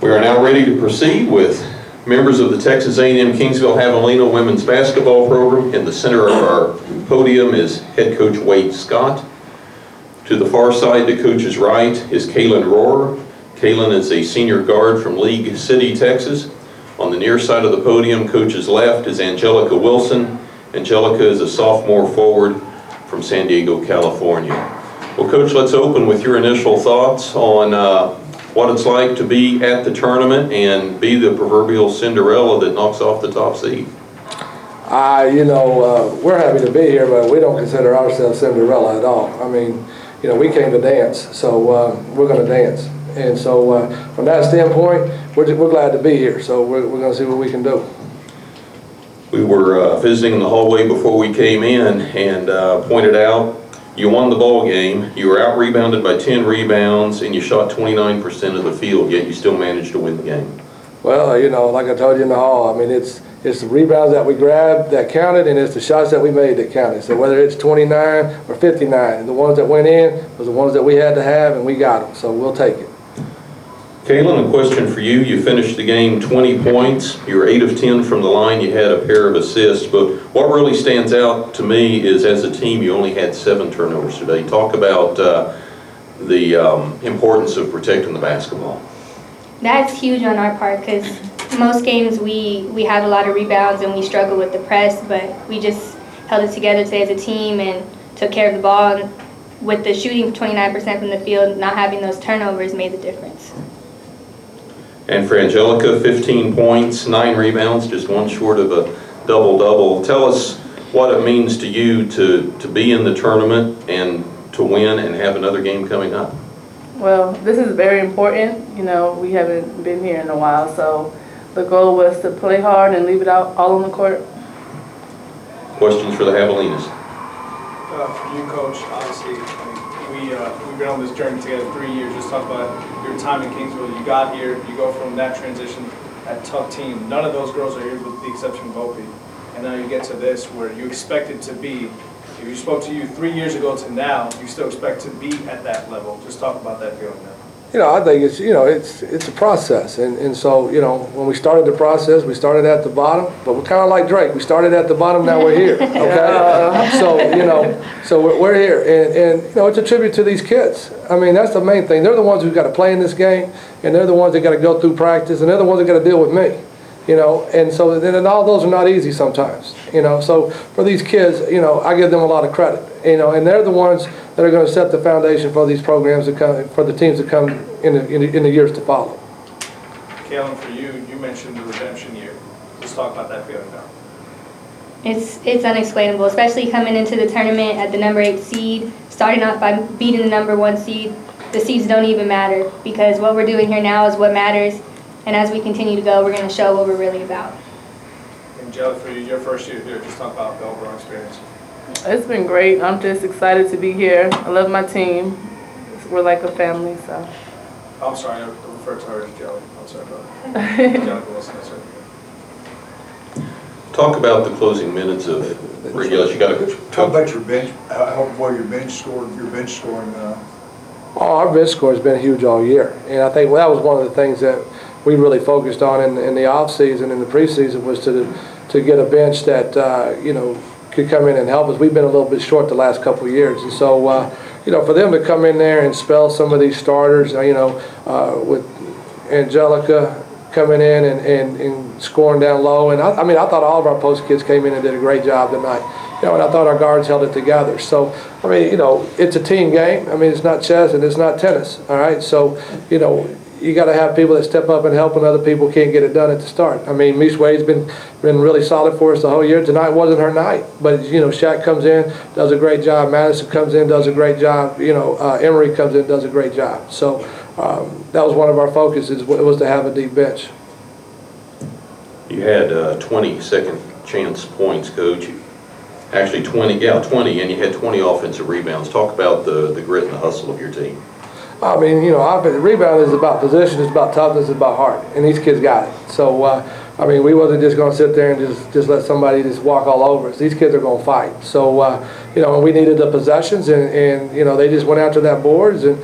We are now ready to proceed with members of the Texas A&M-Kingsville Javelina women's basketball program. In the center of our podium is head coach Wade Scott. To the far side, the coach's right, is Kaylin Roher. Kaylin is a senior guard from League City, Texas. On the near side of the podium, coach's left, is Angelica Wilson. Angelica is a sophomore forward from San Diego, California. Well, Coach, let's open with your initial thoughts on what it's like to be at the tournament and be the proverbial Cinderella that knocks off the top seed. We're happy to be here, but we don't consider ourselves Cinderella at all. I mean, we came to dance, so we're going to dance. And so from that standpoint, we're glad to be here, so we're going to see what we can do. We were visiting in the hallway before we came in and pointed out you won the ball game, you were out-rebounded by 10 rebounds, and you shot 29% of the field, yet you still managed to win the game. Well, like I told you in the hall, I mean, it's the rebounds that we grabbed that counted, and it's the shots that we made that counted. So whether it's 29 or 59, the ones that went in was the ones that we had to have, and we got them, so we'll take it. Kaylin, a question for you. You finished the game 20 points. You were 8 of 10 from the line. You had a pair of assists. But what really stands out to me is, as a team, you only had 7 turnovers today. Talk about the importance of protecting the basketball. That's huge on our part because most games we have a lot of rebounds and we struggle with the press, but we just held it together today as a team and took care of the ball. And with the shooting 29% from the field, not having those turnovers made the difference. And for Angelica, 15 points, 9 rebounds, just one short of a double-double. Tell us what it means to you to be in the tournament and to win and have another game coming up. Well, this is very important. We haven't been here in a while, so the goal was to play hard and leave it out all on the court. Questions for the Javelinas? For you, Coach, obviously, we've been on this journey together 3 years. Just talk about your time in Kingsville. You got here, you go from that transition, that tough team. None of those girls are here with the exception of Opie. And now you get to this where you expected to be. If you spoke to you 3 years ago to now, you still expect to be at that level. Just talk about that feeling now. I think it's a process, and so when we started the process, we started at the bottom, but we're kind of like Drake. We started at the bottom, now we're here. Okay, so we're here, and it's a tribute to these kids. I mean, that's the main thing. They're the ones who've got to play in this game, and they're the ones that got to go through practice, and they're the ones that got to deal with me. And so then all those are not easy sometimes. So for these kids, I give them a lot of credit. And they're the ones that are going to set the foundation for these programs to come, for the teams to come in the years to follow. Kaylin, for you, you mentioned the redemption year. Let's talk about that feeling now. It's unexplainable, especially coming into the tournament at the number 8 seed, starting off by beating the number 1 seed. The seeds don't even matter because what we're doing here now is what matters. And as we continue to go, we're going to show what we're really about. Angelica, for you, your first year here, just talk about the overall experience. It's been great. I'm just excited to be here. I love my team. We're like a family, so. I'm sorry, I referred to her as Angelica. I'm sorry about that. Angelica Wilson, that's right. Talk about the closing minutes of regulation. You got to talk about your bench. How well your bench scoring. Our bench score has been huge all year, and I think that was one of the things that we really focused on in the off season and the preseason was to get a bench that could come in and help us. We've been a little bit short the last couple of years, and so for them to come in there and spell some of these starters, with Angelica coming in and scoring down low, and I thought all of our post kids came in and did a great job tonight. And I thought our guards held it together. So, it's a team game. It's not chess and it's not tennis, all right? So, you got to have people that step up and help when other people can't get it done at the start. Mish Wade's been really solid for us the whole year. Tonight wasn't her night, but Shaq comes in, does a great job. Madison comes in, does a great job. Emery comes in, does a great job. So that was one of our focuses, was to have a deep bench. You had 20 second chance points, Coach. Actually 20, and you had 20 offensive rebounds. Talk about the grit and the hustle of your team. Offensive rebound is about position, it's about toughness, it's about heart, and these kids got it. So, we wasn't just going to sit there and just let somebody just walk all over us. These kids are going to fight. So, we needed the possessions, and they just went after that boards, and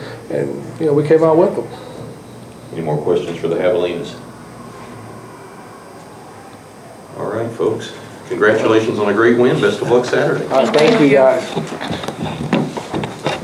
we came out with them. Any more questions for the Javelinas? All right, folks. Congratulations on a great win. Best of luck Saturday. All right, thank you, guys.